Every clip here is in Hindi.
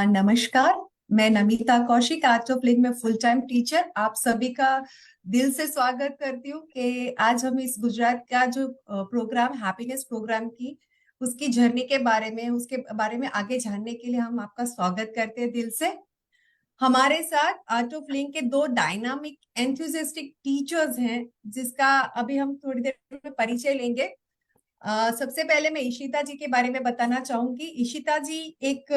नमस्कार। मैं Namita Kaushik, art of living में फुल टाइम टीचर आप सभी का दिल से स्वागत करती हूँ कि आज हम इस गुजरात का जो प्रोग्राम हैप्पीनेस प्रोग्राम की उसकी जर्नी के बारे में उसके बारे में आगे जानने के लिए हम आपका स्वागत करते हैं दिल से। हमारे साथ आर्ट ऑफ लिविंग के दो डायनामिक एंथुसियास्टिक टीचर्स हैं जिसका अभी हम थोड़ी देर में परिचय लेंगे। सबसे पहले मैं इशिता जी के बारे में बताना चाहूंगी। इशिता जी एक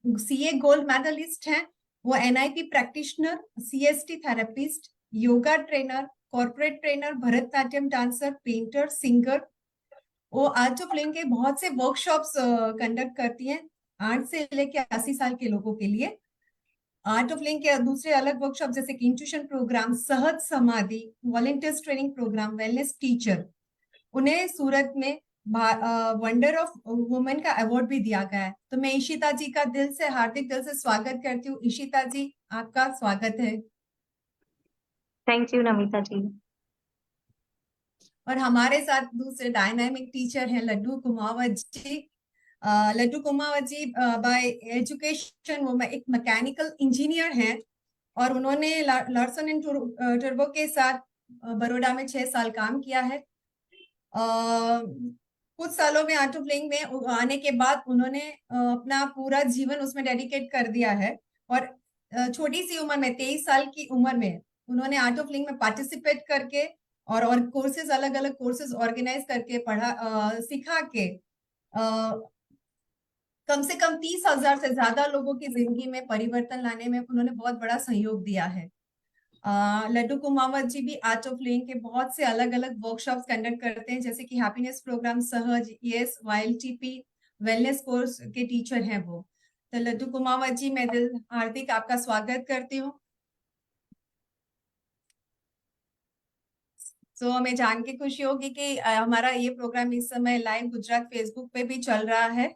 सीए गोल्ड मेडलिस्ट हैं। वो NIP practitioner, CST therapist, yoga trainer, corporate trainer, Bharatanatyam dancer, painter, singer. वो आर्ट ऑफ लिविंग के बहुत से वर्कशॉप्स कंडक्ट करती हैं 8 से लेकर 80 साल के लोगों के लिए। आर्ट ऑफ लिविंग के दूसरे अलग वर्कशॉप जैसे कि intuition program, Sahaj Samadhi, volunteers training program, wellness teacher. उन्हें सूरत में वंडर ऑफ वुमेन का अवार्ड भी दिया गया है। तो मैं इशिता जी का हार्दिक दिल से स्वागत करती हूँ। इशिता जी, आपका स्वागत है। थैंक यू नमिता जी। और हमारे साथ दूसरे डायनामिक टीचर हैं लड्डू कुमावत जी। लड्डू कुमावत जी बाय एजुकेशन वो एक मैकेनिकल इंजीनियर हैं और उन्होंने लार्सन एंड टर्बो के साथ बड़ौदा में 6 साल काम किया है। कुछ सालों में आर्ट ऑफ लिविंग में आने के बाद उन्होंने अपना पूरा जीवन उसमें डेडिकेट कर दिया है। और छोटी सी उम्र में 23 साल की उम्र में उन्होंने आर्ट ऑफ लिविंग में पार्टिसिपेट करके और कोर्सेज अलग अलग कोर्सेज ऑर्गेनाइज करके सिखा के कम से कम 30,000 से ज्यादा लोगों की जिंदगी में परिवर्तन लाने में उन्होंने बहुत बड़ा सहयोग दिया है। लड्डू कुमावत जी भी आर्ट ऑफ लिविंग के बहुत से अलग अलग वर्कशॉप्स कंडक्ट करते हैं जैसे कि हैप्पीनेस प्रोग्राम, सहज, यस, वाईएलटीपी, वेलनेस कोर्स के टीचर हैं वो। तो लड्डू कुमावत जी, मैं दिल हार्दिक आपका स्वागत करती हूँ। तो हमें जान के खुशी होगी कि हमारा ये प्रोग्राम इस समय लाइव गुजरात फेसबुक पे भी चल रहा है।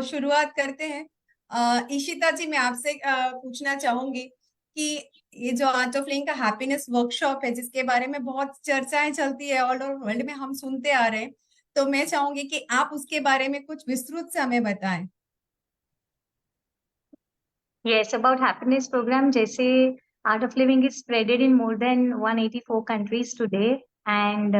शुरुआत करते हैं। इशिता जी, मैं आपसे पूछना चाहूंगी कि ये जो आर्ट ऑफ लिविंग का हैप्पीनेस वर्कशॉप है जिसके बारे में बहुत चर्चाएं चलती है ऑल ओवर वर्ल्ड में, हम सुनते आ रहे हैं, तो मैं चाहूंगी कि आप उसके बारे में कुछ विस्तृत से हमें बताएं। Yes, about happiness program, जैसे Art of Living is spreaded in more than 184 countries today, and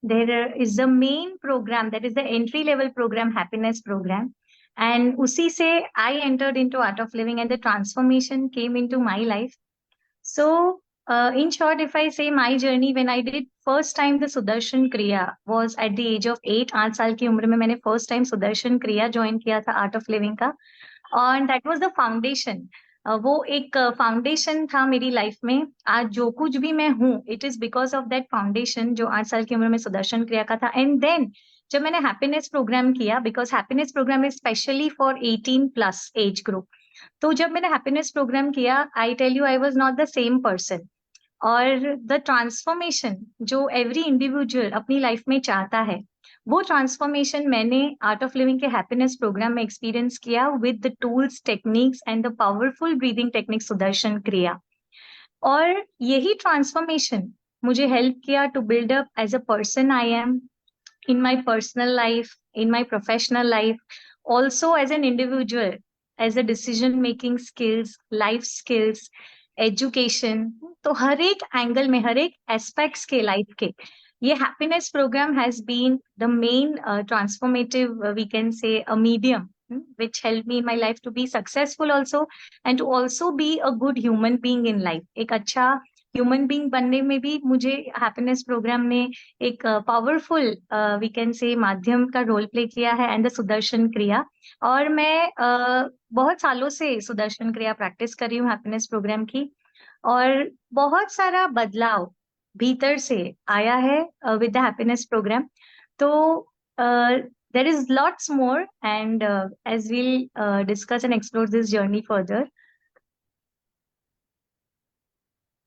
there is the main program that is the entry level program, happiness program, and उसी से I entered into Art of Living and the transformation came into my life. So, in short, if I say my journey when I did first time the Sudarshan Kriya was at the age of 8, 8 साल की उम्र में मैंने first time Sudarshan Kriya join किया था Art of Living का, और दैट वाज द फाउंडेशन। वो एक फाउंडेशन था मेरी लाइफ में। आज जो कुछ भी मैं हूँ it is because of that foundation जो 8 साल की उम्र में सुदर्शन क्रिया का था। एंड देन जब मैंने हैप्पीनेस प्रोग्राम किया, because happiness program is specially for 18+ age group, तो जब मैंने हैप्पीनेस प्रोग्राम किया, I tell you I was not the same person. और द ट्रांसफॉर्मेशन जो एवरी इंडिविजुअल अपनी लाइफ में चाहता है, वो ट्रांसफॉर्मेशन मैंने आर्ट ऑफ लिविंग के हैप्पीनेस प्रोग्राम में एक्सपीरियंस किया with the tools, techniques and the powerful breathing technique Sudarshan Kriya. और यही ट्रांसफॉर्मेशन मुझे हेल्प किया to build up as a person I am in my personal life, in my professional life, also as an individual, as a decision making skills, life skills, education। तो हर एक एंगल में, हर एक एस्पेक्ट्स के लाइफ के, ये happiness program has been the main transformative, we can say a medium which helped me in my life to be successful also and to also be a good human being in life। एक अच्छा ह्यूमन बीइंग बनने में भी मुझे हैप्पीनेस प्रोग्राम ने एक पावरफुल वी कैन से माध्यम का रोल प्ले किया है, एंड द सुदर्शन क्रिया। और मैं बहुत सालों से सुदर्शन क्रिया प्रैक्टिस कर रही हूँ हैप्पीनेस प्रोग्राम की, और बहुत सारा बदलाव भीतर से आया है विद द हैप्पीनेस प्रोग्राम। तो there is lots more, and as we'll discuss and explore this journey further.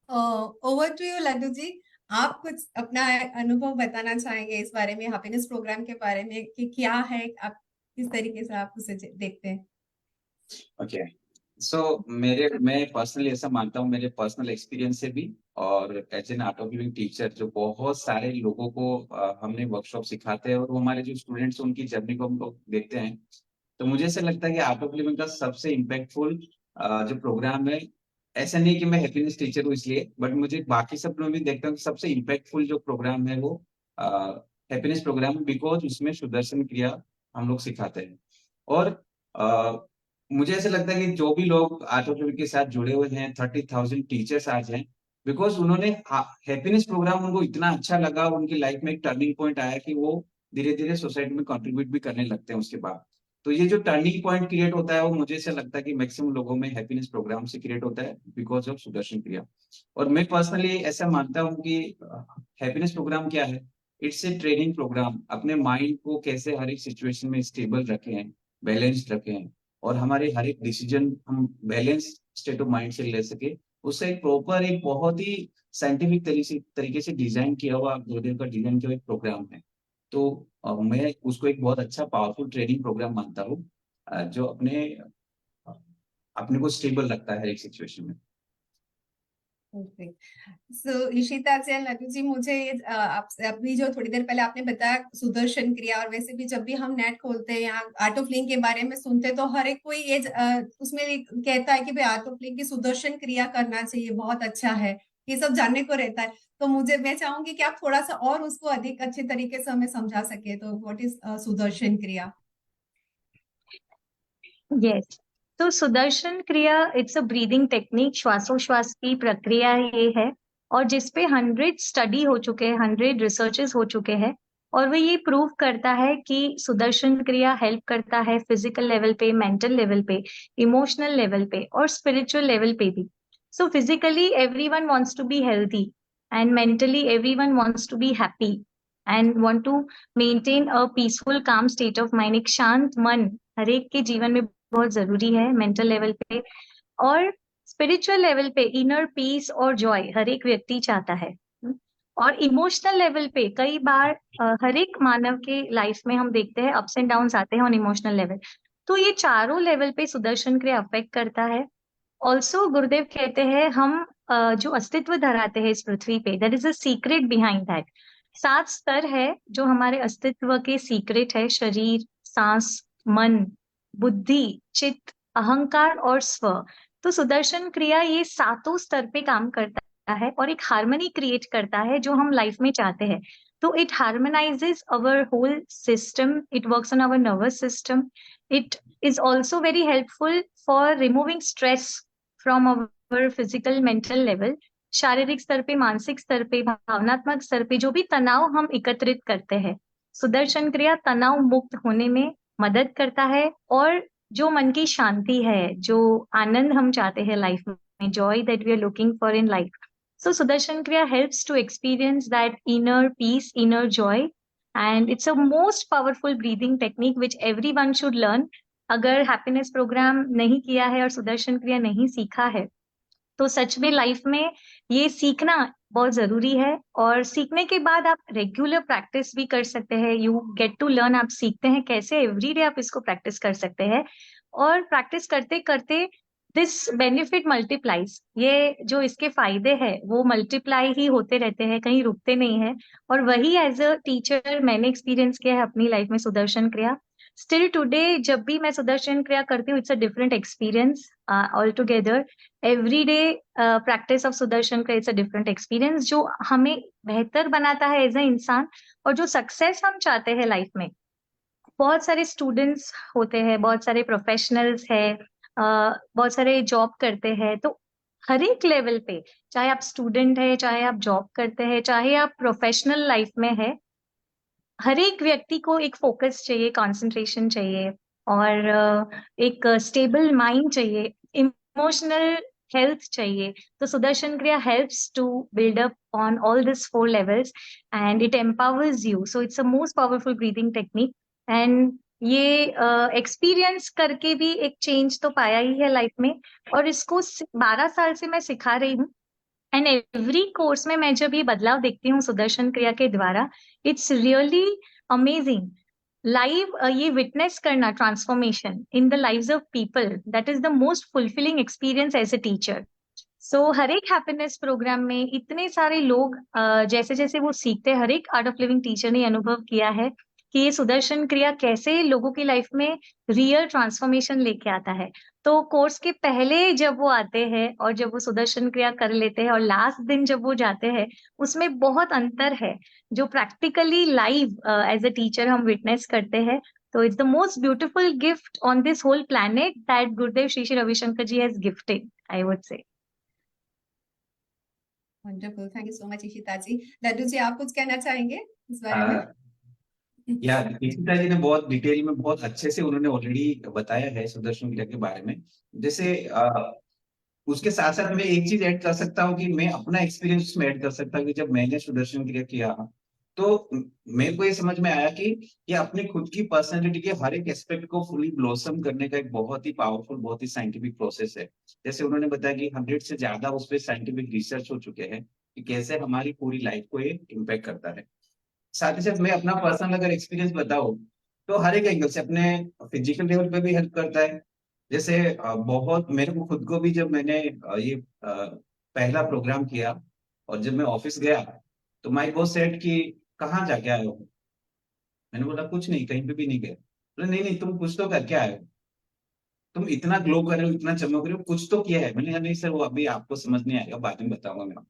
Over to you Laddu ji, आप कुछ अपना अनुभव बताना चाहेंगे इस बारे में, हैप्पीनेस प्रोग्राम के बारे में, कि क्या है, आप किस तरीके से आप उसे देखते हैं? ओके, सो मैं पर्सनली ऐसा मानता हूँ, मेरे पर्सनल एक्सपीरियंस से भी, और as an Art of Living teacher जो बहुत सारे लोगों को हमने वर्कशॉप सिखाते हैं, और वो हमारे जो स्टूडेंट्स उनकी जर्नी को हम लोग देखते हैं, तो मुझे ऐसा लगता है कि आर्ट ऑफ लिविंग का सबसे इम्पैक्टफुल जो प्रोग्राम है, ऐसा नहीं कि मैं हैप्पीनेस टीचर हूँ इसलिए, बट मुझे बाकी सब लोग भी देखता हूँ कि सबसे इम्पैक्टफुल जो प्रोग्राम है वो हैप्पीनेस प्रोग्राम, बिकॉज उसमें सुदर्शन क्रिया हम लोग सिखाते हैं। और मुझे ऐसा लगता है कि जो भी लोग आर्ट ऑफ लिविंग के साथ जुड़े हुए हैं, 30,000 टीचर्स आज हैं, बिकॉज उन्होंने हैप्पीनेस प्रोग्राम उनको इतना अच्छा लगा, उनकी लाइफ में एक टर्निंग पॉइंट आया कि वो धीरे धीरे सोसाइटी में कंट्रीब्यूट भी करने लगते हैं उसके बाद। तो ये जो टर्निंग पॉइंट क्रिएट होता है, वो मुझे ऐसा लगता है कि मैक्सिमम लोगों में हैप्पीनेस प्रोग्राम से क्रिएट होता है बिकॉज ऑफ सुदर्शन क्रिया। और मैं पर्सनली ऐसा मानता हूँ कि हैप्पीनेस प्रोग्राम क्या है, इट्स ए ट्रेनिंग प्रोग्राम। अपने माइंड को कैसे हर एक सिचुएशन में स्टेबल रखें, बैलेंस्ड रखें, और हमारे हर एक डिसीजन हम बैलेंस स्टेट ऑफ माइंड से ले सके, उसका एक प्रॉपर, एक बहुत ही साइंटिफिक तरीके से डिजाइन किया हुआ, गुरुदेव का डिजाइन किया हुआ एक प्रोग्राम है। तो मैं उसको एक बहुत अच्छा पावरफुल ट्रेनिंग प्रोग्राम मानता हूँ, जो अपने को स्टेबल रखता है हर एक सिचुएशन में। सो इशिता से लड्डू जी, मुझे ये आपसे अभी जो थोड़ी देर पहले आपने बताया सुदर्शन क्रिया, और वैसे भी जब भी हम नेट खोलते हैं या आर्ट ऑफ लिविंग के बारे में सुनते हैं, तो हर एक कोई ये उसमें कहता है कि भाई आर्ट ऑफ लिविंग की सुदर्शन क्रिया करना चाहिए, बहुत अच्छा है, ये सब जानने को रहता है। तो मैं चाहूंगी कि आप थोड़ा सा और उसको अधिक अच्छे तरीके से हमें समझा सके। तो व्हाट इज सुदर्शन क्रिया? यस, तो सुदर्शन क्रिया इट्स अ ब्रीदिंग टेक्निक, श्वासोश्वास की प्रक्रिया ये है, और जिसपे 100 स्टडी हो चुके हैं, 100 रिसर्चेस हो चुके हैं, और वो ये प्रूव करता है कि सुदर्शन क्रिया हेल्प करता है फिजिकल लेवल पे, मेंटल लेवल पे, इमोशनल लेवल पे और स्पिरिचुअल लेवल पे भी। So physically everyone wants to be healthy, and mentally everyone wants to be happy and want to maintain a peaceful calm state of mind. एक शांत मन हर एक के जीवन में बहुत जरूरी है मेंटल लेवल पे, और स्पिरिचुअल लेवल पे इनर पीस और जॉय हर एक व्यक्ति चाहता है। और इमोशनल लेवल पे कई बार हर एक मानव के लाइफ में हम देखते हैं अप्स एंड डाउन्स आते हैं ऑन इमोशनल लेवल। तो ये चारों लेवल पे सुदर्शन क्रिया अफेक्ट करता है। ऑल्सो गुरुदेव कहते हैं हम जो अस्तित्व धराते हैं इस पृथ्वी पे, that is a secret behind that. 7 स्तर है जो हमारे अस्तित्व के सीक्रेट है, शरीर, सांस, मन, बुद्धि, चित्त, अहंकार और स्व। तो सुदर्शन क्रिया ये सातों स्तर पे काम करता है और एक हार्मनी क्रिएट करता है जो हम लाइफ में चाहते हैं। तो it harmonises our whole system, it works on our nervous system, it is also very helpful for removing stress from our physical mental level। शारीरिक स्तर पे, मानसिक स्तर पे, भावनात्मक स्तर पे जो भी तनाव हम एकत्रित करते हैं, सुदर्शन क्रिया तनाव मुक्त होने में मदद करता है। और जो मन की शांति है, जो आनंद हम चाहते हैं लाइफ में, joy that we are looking for in life, so sudarshan kriya helps to experience that inner peace, inner joy, and it's a most powerful breathing technique which everyone should learn। अगर हैप्पीनेस प्रोग्राम नहीं किया है और सुदर्शन क्रिया नहीं सीखा है, तो सच में लाइफ में ये सीखना बहुत जरूरी है। और सीखने के बाद आप रेगुलर प्रैक्टिस भी कर सकते हैं, यू गेट टू लर्न, आप सीखते हैं कैसे एवरीडे आप इसको प्रैक्टिस कर सकते हैं। और प्रैक्टिस करते करते दिस बेनिफिट मल्टीप्लाइज, ये जो इसके फायदे हैं वो मल्टीप्लाई ही होते रहते हैं, कहीं रुकते नहीं है। और वही एज अ टीचर मैंने एक्सपीरियंस किया है अपनी लाइफ में सुदर्शन क्रिया। स्टिल टुडे जब भी मैं सुदर्शन क्रिया करती हूँ, it's a different experience all together. Every day practice of Sudarshan क्रिया इट्स अ डिफरेंट एक्सपीरियंस जो हमें बेहतर बनाता है एज अ इंसान। और जो सक्सेस हम चाहते हैं लाइफ में, बहुत सारे स्टूडेंट्स होते हैं, बहुत सारे प्रोफेशनल्स हैं, बहुत सारे जॉब करते हैं, तो हर एक लेवल पे, चाहे आप स्टूडेंट है, चाहे आप जॉब करते हैं, चाहे आप प्रोफेशनल लाइफ में है, हर एक व्यक्ति को एक फोकस चाहिए, कंसंट्रेशन चाहिए, और एक स्टेबल माइंड चाहिए, इमोशनल हेल्थ चाहिए। तो Sudarshan Kriya helps to build up on all this 4 levels, and it empowers you, so it's a most powerful breathing technique। And ये एक्सपीरियंस करके भी एक चेंज तो पाया ही है लाइफ में, और इसको 12 साल से मैं सिखा रही हूँ। एंड एवरी कोर्स में मैं जब ये बदलाव देखती हूँ सुदर्शन क्रिया के द्वारा, इट्स रियली अमेजिंग। लाइव ये विटनेस करना transformation in the lives of people, that is the most fulfilling experience as a teacher. So हर एक हैप्पीनेस प्रोग्राम में इतने सारे लोग जैसे जैसे वो सीखते हैं, हर एक आर्ट ऑफ लिविंग टीचर ने अनुभव किया है कि ये सुदर्शन क्रिया कैसे लोगों की लाइफ में रियल ट्रांसफॉर्मेशन लेके आता है। तो कोर्स के पहले जब वो आते हैं और जब वो सुदर्शन क्रिया कर लेते हैं और लास्ट दिन जब वो जाते हैं, उसमें बहुत अंतर है जो practically live as a teacher हम विटनेस करते हैं। तो it's the most beautiful gift on this whole planet that Gurudev Shri Shri Ravishankar ji has gifted, I would say. Wonderful, thank you so much Ishita ji. Laddu ji, आप कुछ कहना चाहेंगे इस बारे में? या दीक्षिता जी ने बहुत डिटेल में बहुत अच्छे से उन्होंने ऑलरेडी बताया है सुदर्शन क्रिया के बारे में। जैसे उसके साथ साथ मैं एक चीज ऐड कर सकता हूँ कि मैं अपना एक्सपीरियंस उसमें ऐड कर सकता हूँ कि जब मैंने सुदर्शन क्रिया किया तो मेरे को ये समझ में आया कि ये अपनी खुद की पर्सनैलिटी के हर एक एस्पेक्ट को फुली ब्लॉसम करने का एक बहुत ही पावरफुल, बहुत ही साइंटिफिक प्रोसेस है। जैसे उन्होंने बताया कि 100 से ज्यादा उस पर साइंटिफिक रिसर्च हो चुके हैं कि कैसे हमारी पूरी लाइफ को ये इम्पैक्ट करता है। साथ ही साथ मैं अपना पर्सनल अगर एक्सपीरियंस बताऊं तो हर एक एंगल से अपने फिजिकल लेवल पे भी हेल्प करता है। जैसे बहुत मेरे को खुद को भी जब मैंने ये पहला प्रोग्राम किया और जब मैं ऑफिस गया तो माई बॉस सेड कि कहाँ जाके आए हो। मैंने बोला कुछ नहीं, कहीं पे भी नहीं गए। बोले नहीं नहीं, तुम कुछ तो करके आए हो, तुम इतना ग्लो कर रहे हो, इतना चमक रहे हो, कुछ तो किया है। मैंने कहा नहीं सर, वो अभी आपको समझ नहीं आएगा, बाद में बताऊंगा मैं।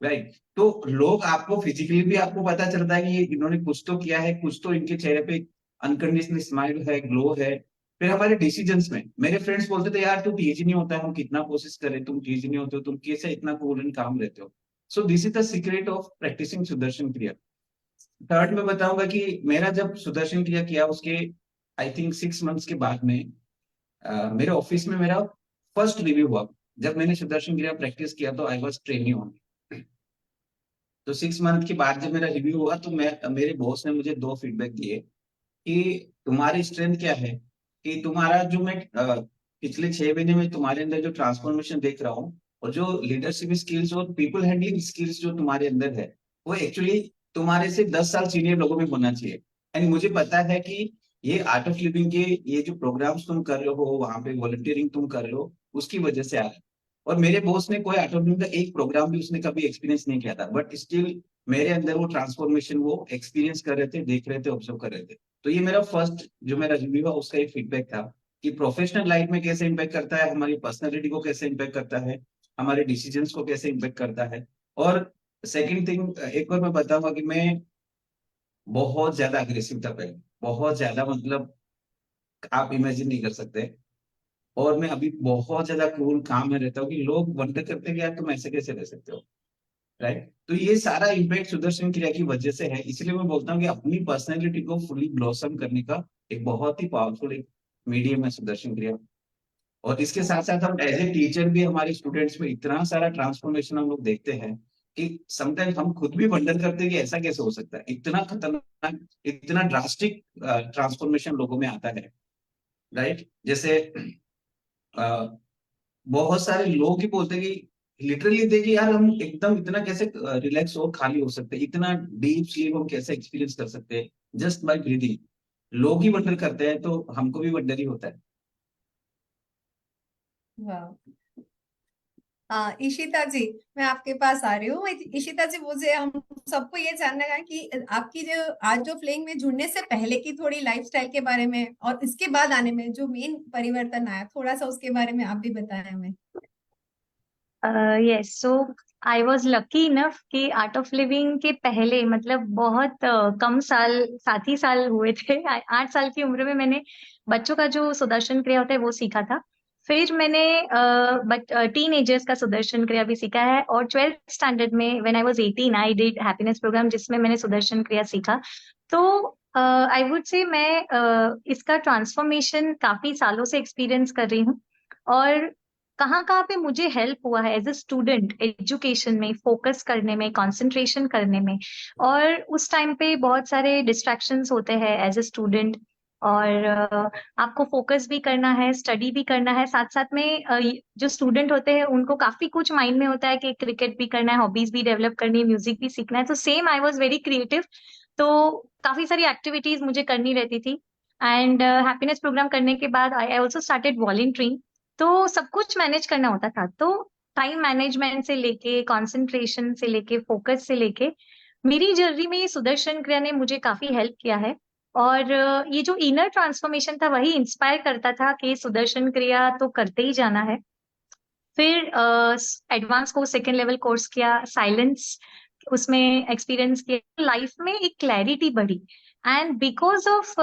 राइट। तो लोग आपको फिजिकली भी आपको पता चलता है कि ये इन्होंने कुछ तो किया है, कुछ तो इनके चेहरे पे अनकंडीशनल स्माइल है, ग्लो है। फिर हमारे डिसीजंस में मेरे फ्रेंड्स बोलते थे यार तू टीज ही नहीं होता है, हम कितना कोशिश करें तुम टीज ही नहीं होते हो, तुम कैसे इतना कूल एंड काम रहते हो। So this is the secret of practicing Sudarshan Kriya. Third में बताऊंगा कि मेरा जब सुदर्शन क्रिया किया उसके आई थिंक 6 मंथ्स के बाद में मेरे ऑफिस में मेरा फर्स्ट रिव्यू हुआ। जब मैंने सुदर्शन क्रिया प्रैक्टिस किया तो आई वॉज ट्रेनिंग ऑन। तो 6 मंथ के बाद जब मेरा रिव्यू हुआ तो मैं मेरे बॉस ने मुझे 2 फीडबैक दिए कि तुम्हारी स्ट्रेंथ क्या है, कि तुम्हारा जो मैं पिछले 6 महीने में तुम्हारे अंदर जो ट्रांसफॉर्मेशन देख रहा हूँ और जो लीडरशिप स्किल्स और पीपल हैंडलिंग स्किल्स जो तुम्हारे अंदर है वो एक्चुअली तुम्हारे से 10 साल सीनियर लोगों में होना चाहिए। एंड मुझे पता है कि ये आर्ट ऑफ लिविंग के ये जो प्रोग्राम्स तुम कर रहे हो, वहां पे वॉलंटियरिंग तुम कर रहे हो, उसकी वजह से आ रहा है। और मेरे बॉस ने कोई आर्ट ऑफ लिविंग का एक प्रोग्राम भी उसने कभी एक्सपीरियंस नहीं किया था, बट स्टिल मेरे अंदर वो ट्रांसफॉर्मेशन वो एक्सपीरियंस कर रहे थे, देख रहे थे, ऑब्जर्व कर रहे थे। तो ये मेरा फर्स्ट जो मेरा रिव्यू है उसका एक फीडबैक था कि प्रोफेशनल लाइफ में कैसे इम्पैक्ट करता है, हमारी पर्सनैलिटी को कैसे इम्पैक्ट करता है, हमारे डिसीजंस को कैसे इम्पैक्ट करता है। और सेकंड थिंग एक बार मैं बताऊंगा कि मैं बहुत ज्यादा अग्रेसिव था पहले, बहुत ज्यादा, मतलब आप इमेजिन नहीं कर सकते। और मैं अभी बहुत ज्यादा कूल काम में रहता हूँ कि लोग वंडर करते हैं कि यार तुम ऐसे कैसे रह सकते हो। राइट। तो ये सारा इम्पैक्ट सुदर्शन क्रिया की वजह से है। इसलिए मैं बोलता हूँ कि अपनी पर्सनैलिटी को फुली ब्लॉसम करने का एक बहुत ही पावरफुल एक मीडियम है सुदर्शन क्रिया। और इसके साथ साथ हम एज ए टीचर भी हमारे स्टूडेंट्स में इतना सारा ट्रांसफॉर्मेशन हम लोग देखते हैं कि समटाइम्स हम खुद भी वंडर करते हैं कि ऐसा कैसे हो सकता है, इतना खतरनाक, इतना ड्रास्टिक ट्रांसफॉर्मेशन लोगों में आता है। राइट। जैसे बहुत सारे लोग ही बोलते हैं कि लिटरली देखिए यार हम एकदम इतना कैसे रिलैक्स और खाली हो सकते हैं, इतना डीप स्लीप हम कैसे एक्सपीरियंस कर सकते हैं जस्ट बाय ब्रीदिंग। लोग ही वंडर करते हैं तो हमको भी वंडर ही होता है। वाह। इशिता जी, मैं आपके पास आ रही हूँ। इशिता जी, मुझे हम सबको ये जानना है कि आपकी जो आज जो फ्लेइंग में जुड़ने से पहले की थोड़ी लाइफस्टाइल के बारे में और इसके बाद आने में जो मेन परिवर्तन आया, थोड़ा सा उसके बारे में आप भी बताएं हमें। Yes, so I was lucky enough कि आर्ट ऑफ लिविंग के पहले मतलब बहुत कम साल, 7 ही साल हुए थे। 8 साल की उम्र में मैंने बच्चों का जो सुदर्शन क्रिया होता है वो सीखा था। फिर मैंने टीन एजर्स का सुदर्शन क्रिया भी सीखा है, और 12th स्टैंडर्ड में when I was 18 I did happiness program जिसमें मैंने सुदर्शन क्रिया सीखा। तो आई वुड से मैं इसका ट्रांसफॉर्मेशन काफी सालों से एक्सपीरियंस कर रही हूँ। और कहाँ कहाँ पे मुझे हेल्प हुआ है एज अ स्टूडेंट एजुकेशन में फोकस करने में, कंसंट्रेशन करने में। और उस टाइम पे बहुत सारे डिस्ट्रैक्शंस होते हैं एज अ स्टूडेंट, और आपको फोकस भी करना है, स्टडी भी करना है, साथ साथ में जो स्टूडेंट होते हैं उनको काफी कुछ माइंड में होता है कि क्रिकेट भी करना है, हॉबीज भी डेवलप करनी है, म्यूजिक भी सीखना है। तो same I was very creative, तो काफी सारी एक्टिविटीज मुझे करनी रहती थी। एंड हैप्पीनेस प्रोग्राम करने के बाद आई ऑल्सो स्टार्टेड वॉलंटियरिंग। तो सब कुछ मैनेज करना होता था, तो टाइम मैनेजमेंट से लेके कंसंट्रेशन से लेके फोकस से लेके मेरी जर्नी में सुदर्शन क्रिया ने मुझे काफी हेल्प किया है। और ये जो इनर ट्रांसफॉर्मेशन था वही इंस्पायर करता था कि सुदर्शन क्रिया तो करते ही जाना है। फिर advance course, second level course किया, साइलेंस उसमें एक्सपीरियंस किया, लाइफ में एक क्लैरिटी बढ़ी। And because of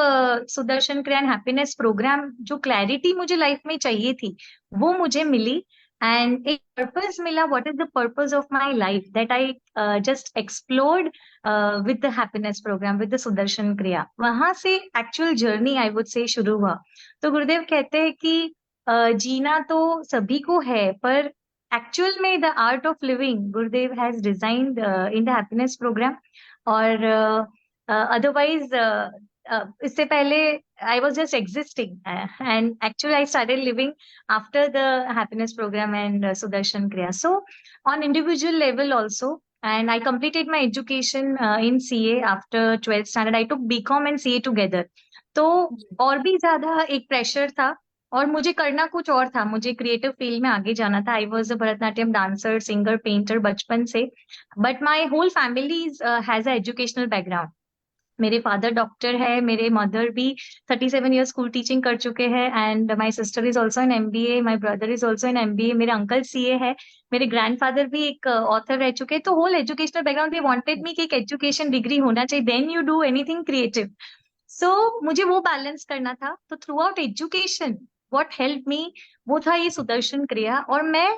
Sudarshan Kriya and happiness program, जो क्लैरिटी मुझे लाइफ में चाहिए थी वो मुझे मिली। एंड एक पर्पस मिला, what is the purpose of my life, that I just explored with the happiness program, with the Sudarshan Kriya. वहां से एक्चुअल जर्नी आई वुड से शुरू हुआ। तो गुरुदेव कहते हैं कि जीना तो सभी को है, पर एक्चुअल में the art of living Gurudev has designed in the happiness programme. और अदरवाइज इससे पहले I was just existing, and actually I started living after the happiness programme and Sudarshan Kriya. So on individual level also, and I completed my education in CA after 12th standard. I took BCom and CA together. तो और भी ज्यादा एक प्रेशर था, और मुझे करना कुछ और था, मुझे क्रिएटिव फील्ड में आगे जाना था। I was a Bharatanatyam dancer, singer, painter बचपन से। But my whole family has a educational background. मेरे फादर डॉक्टर है, मेरे मदर भी 37 ईयर स्कूल टीचिंग कर चुके हैं, and my sister is also in MBA, my brother is also in MBA, मेरे अंकल CA है, मेरे ग्रैंडफादर भी एक ऑथर रह चुके हैं। तो whole educational background, they wanted me कि एक एजुकेशन डिग्री होना चाहिए, then you do anything creative. So मुझे वो बैलेंस करना था। तो throughout education what help me, वो था ये सुदर्शन क्रिया। और मैं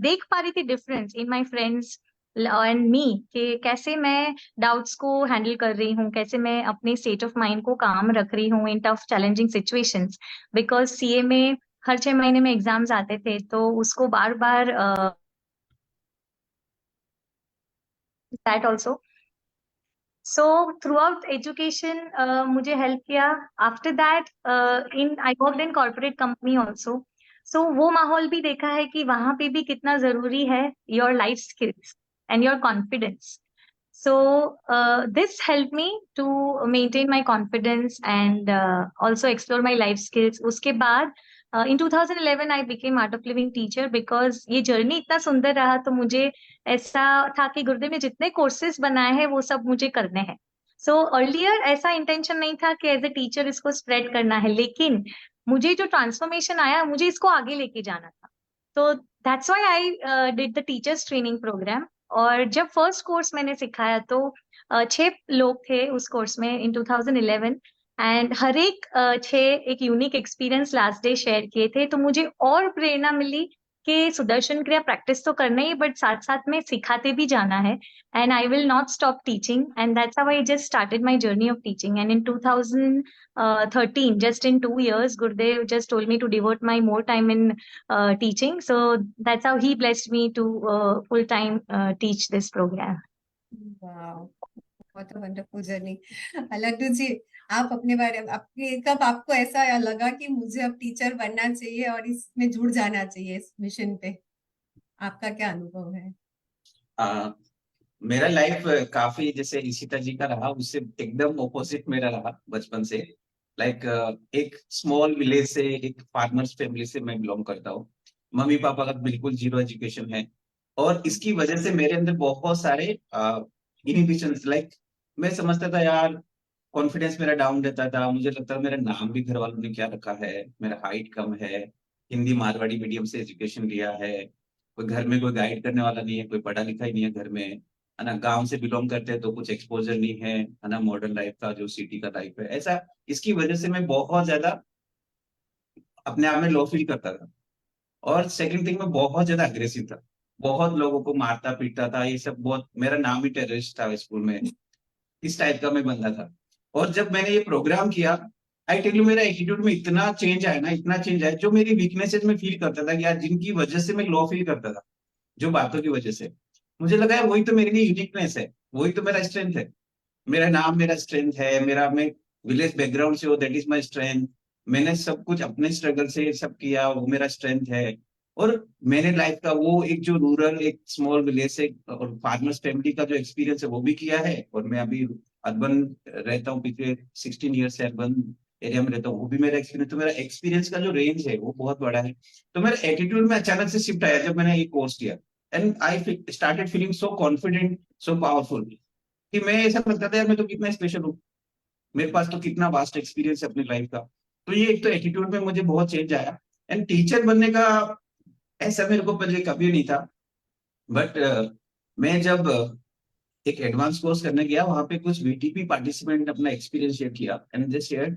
देख पा रही थी difference in my friends and me, कि कैसे मैं डाउट्स को हैंडल कर रही हूँ, कैसे मैं अपने स्टेट ऑफ माइंड को काम रख रही हूँ इन tough challenging situations. Because CA में हर 6 महीने में एग्जाम्स आते थे, तो उसको बार बार that also. So throughout education मुझे हेल्प किया। After that in I worked in corporate company also. So वो माहौल भी देखा है कि वहां पे भी कितना जरूरी है your life skills and your confidence. So this helped me to maintain my confidence and also explore my life skills. उसके बाद in 2011 I became Art of Living teacher, because ये जर्नी इतना सुंदर रहा, तो मुझे ऐसा था कि गुरुदेव ने जितने कोर्सेज बनाए हैं वो सब मुझे करने हैं। सो अर्लियर ऐसा इंटेंशन नहीं था कि एज ए टीचर इसको स्प्रेड करना है, लेकिन मुझे जो ट्रांसफॉर्मेशन आया, मुझे इसको आगे लेके जाना था। तो that's why I did the teachers training program. और जब फर्स्ट कोर्स मैंने सिखाया तो 6 लोग थे उस कोर्स में इन 2011, एंड हर एक 6 एक unique experience last day share किए थे। तो मुझे और प्रेरणा मिली कि सुदर्शन क्रिया प्रैक्टिस तो करना ही, बट साथ साथ में सिखाते भी जाना है। And I will not stop teaching, and that's how I just started my journey of teaching. And in 2013, just in 2 years, Gurudev just told me to devote my more time in teaching. So that's how he blessed me to full time teach this program. वाह, बहुत वंडरफुल जर्नी। लड्डू जी, आप अपने बारे में, आपके कब आपको ऐसा लगा कि मुझे अब टीचर बनना चाहिए और इसमें जुड़ जाना चाहिए इस मिशन पे? आपका क्या अनुभव है? आ, मेरा लाइफ काफी जैसे ईशिता जी का रहा, उससे एकदम ऑपोजिट मेरा रहा बचपन से। लाइक एक स्मॉल विलेज से, एक फार्मर्स फैमिली से मैं बिलोंग करता हूँ। मम्मी पापा का बिल्कुल जीरो एजुकेशन है, और इसकी वजह से मेरे अंदर बहुत सारे इनहिबिशंस, लाइक मैं समझता था यार, कॉन्फिडेंस मेरा डाउन रहता था। मुझे लगता था मेरा नाम भी घर वालों ने क्या रखा है, मेरा हाइट कम है, हिंदी मारवाड़ी मीडियम से एजुकेशन लिया है, कोई घर में कोई गाइड करने वाला नहीं है, कोई पढ़ा लिखा ही नहीं है घर में, है ना। गांव से बिलोंग करते हैं तो कुछ एक्सपोजर नहीं है ना, मॉडर्न लाइफ का जो सिटी का लाइफ है ऐसा। इसकी वजह से मैं बहुत ज्यादा अपने आप में लो फील करता था। और सेकंड थिंग, मैं बहुत ज्यादा अग्रेसिव था, बहुत लोगों को मारता पीटता था, ये सब बहुत, मेरा नाम ही टेररिस्ट था स्कूल में, इस टाइप का मैं बंदा था। और जब मैंने ये प्रोग्राम किया आई टेल यू, मेरा एटीट्यूड में इतना चेंज आया ना, इतना चेंज आया, जो मेरी वीकनेसेस में फील करता था कि यार जिनकी वजह से मैं लो फील करता था, जो बातों की वजह से, मुझे लगा यार वही तो मेरे लिए यूनिकनेस है, वही तो मेरा स्ट्रेंथ है। मेरा नाम मेरा स्ट्रेंथ है, मेरा मैं विलेज बैकग्राउंड से हो, दैट इज माय स्ट्रेंथ। मैंने सब कुछ अपने स्ट्रगल से सब किया, वो मेरा स्ट्रेंथ है। और मैंने लाइफ का वो एक जो रूरल, एक स्मॉल विलेज से और फार्मर्स फैमिली का जो एक्सपीरियंस है वो भी किया है, और मैं अभी अर्बन रहता हूँ, पिछले 16 ईयर से अर्बन एरिया में रहता हूँ, वो भी मेरा एक्सपीरियंस। तो मेरा एक्सपीरियंस का जो रेंज है वो बहुत बड़ा है। तो मेरा एटीट्यूड में अचानक से शिफ्ट आया जब मैंने ये कोर्स किया, and I started feeling so confident, so powerful, कि मैं ऐसा लगता था यार मैं तो कितना स्पेशल हूँ, मेरे पास तो कितना वास्ट एक्सपीरियंस है अपनी लाइफ का। तो ये एक तो एटीट्यूड में मुझे बहुत चेंज आया। एंड टीचर बनने का ऐसा मेरे को पहले कभी नहीं था, बट मैं जब एक एडवांस कोर्स करने गया, वहां पे कुछ वीटीपी पार्टिसिपेंट ने अपना एक्सपीरियंस शेयर किया, एंड दे शेयर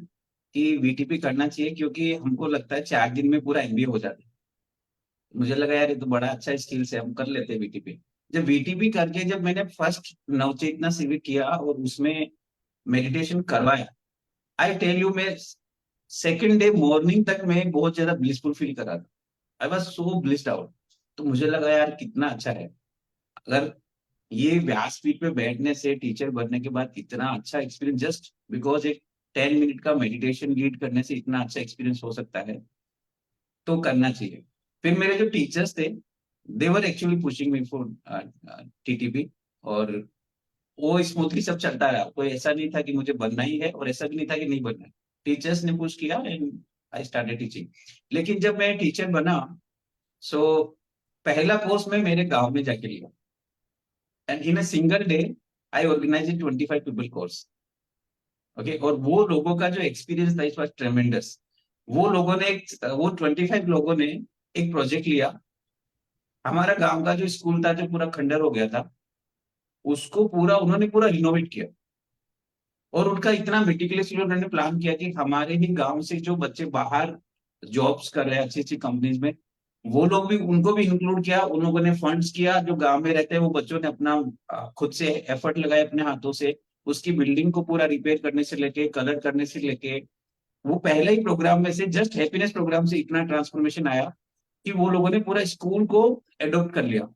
कि वीटीपी करना चाहिए क्योंकि हमको लगता है 4 दिन में पूरा एमबीए हो जाता है। मुझे लगा यार ये तो बड़ा अच्छा स्किल्स है, हम कर लेते हैं वीटीपी। जब वीटीपी करके जब मैंने फर्स्ट नवचेतना शिविर किया और उसमें मेडिटेशन करवाया, आई टेल यू, मैं सेकेंड डे मॉर्निंग तक मैं बहुत ज्यादा ब्लिसफुल फील कर रहा था। I was so blissed out. तो मुझे लगा यार कितना अच्छा है, अगर ये व्यासपीठ पे बैठने से टीचर बनने के बाद इतना अच्छा एक्सपीरियंस, जस्ट बिकॉज एक 10 मिनट का मेडिटेशन लीड करने से इतना अच्छा एक्सपीरियंस हो सकता है, तो करना चाहिए। फिर मेरे जो टीचर्स थे, they were actually pushing me for TTP, और वो स्मूथली सब चलता रहा। कोई ऐसा नहीं था कि मुझे बनना ही है और ऐसा भी नहीं था कि नहीं बनना है। टीचर्स ने पुश किया एंड आई स्टार्टेड टीचिंग। लेकिन जब मैं टीचर बना, सो पहला कोर्स मैं मेरे गांव में जाके लिया, and in a single day I organize 25 people course. Okay, और वो लोगों का जो एक्सपीरियंस था इट वाज ट्रेमेंडस। वो 25 लोगों ने एक प्रोजेक्ट लिया। हमारा गांव का जो स्कूल था जो पूरा खंडर हो गया था, उसको पूरा उन्होंने पूरा रिनोवेट किया। और उनका इतना मेटिकुलसली उन्होंने प्लान किया कि हमारे ही गांव से जो बच्चे बाहर जॉब्स कर रहे हैं अच्छी अच्छी कंपनीज में, वो लोग भी, उनको भी इंक्लूड किया। उन लोगों ने फंड्स किया, जो गांव में रहते हैं वो बच्चों ने अपना खुद से एफर्ट लगाए अपने हाथों से, उसकी बिल्डिंग को पूरा रिपेयर करने से लेके कलर करने से लेके। वो पहले ही प्रोग्राम में से, जस्ट हैप्पीनेस प्रोग्राम से इतना ट्रांसफॉर्मेशन आया कि वो लोगों ने पूरा स्कूल को एडॉप्ट कर लिया।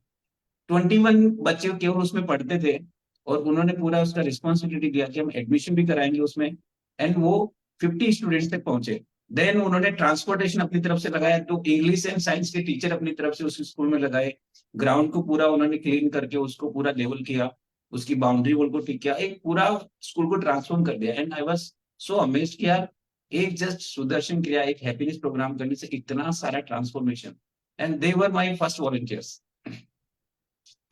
21 बच्चे केवल उसमें पढ़ते थे, और उन्होंने पूरा उसका रिस्पॉन्सिबिलिटी दिया कि हम एडमिशन भी कराएंगे उसमें, एंड वो 50 स्टूडेंट्स तक पहुंचे। देन उन्होंने ट्रांसपोर्टेशन अपनी तरफ से लगाया, तो इंग्लिश एंड साइंस के टीचर अपनी तरफ से उस स्कूल में लगाए। ग्राउंड को पूरा उन्होंने क्लीन करके उसको पूरा लेवल किया, उसकी बाउंड्री वॉल को ठीक किया, एक पूरा स्कूल को ट्रांसफॉर्म कर दिया। And I was so amazed कि यार एक जस्ट सुदर्शन क्रिया, एक हैप्पीनेस प्रोग्राम करने से इतना सारा transformation. And they were my first volunteers.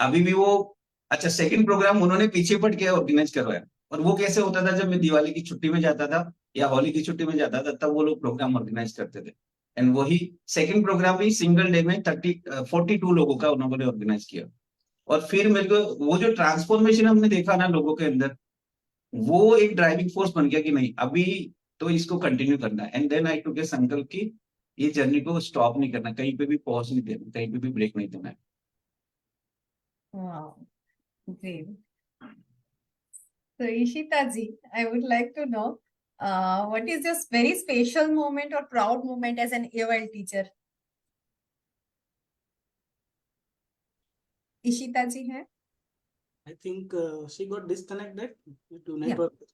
अभी भी वो, अच्छा, सेकंड प्रोग्राम उन्होंने पीछे पड़ के ऑर्गेनाइज करवाया। और वो कैसे होता था, जब मैं दिवाली की छुट्टी में जाता था या होली की छुट्टी में जाता था, तब वो लोग प्रोग्राम ऑर्गेनाइज करते थे। एंड वही सेकंड प्रोग्राम भी सिंगल डे में 42 लोगों का उन्होंने ऑर्गेनाइज किया। और फिर मेरे को वो जो ट्रांसफॉर्मेशन हमने देखा ना लोगों के अंदर, वो एक ड्राइविंग फोर्स बन गया कि नहीं, अभी तो इसको कंटिन्यू करना है। एंड देन आई टुक ए संकल्प की ये जर्नी को स्टॉप नहीं करना, कहीं पे भी पॉज नहीं देना, कहीं पे भी ब्रेक नहीं देना है। Wow, great. So, Ishita ji, I would like to know what is your very special moment or proud moment as an AOL teacher? Ishita ji है? I think she got disconnected due to Yeah. network.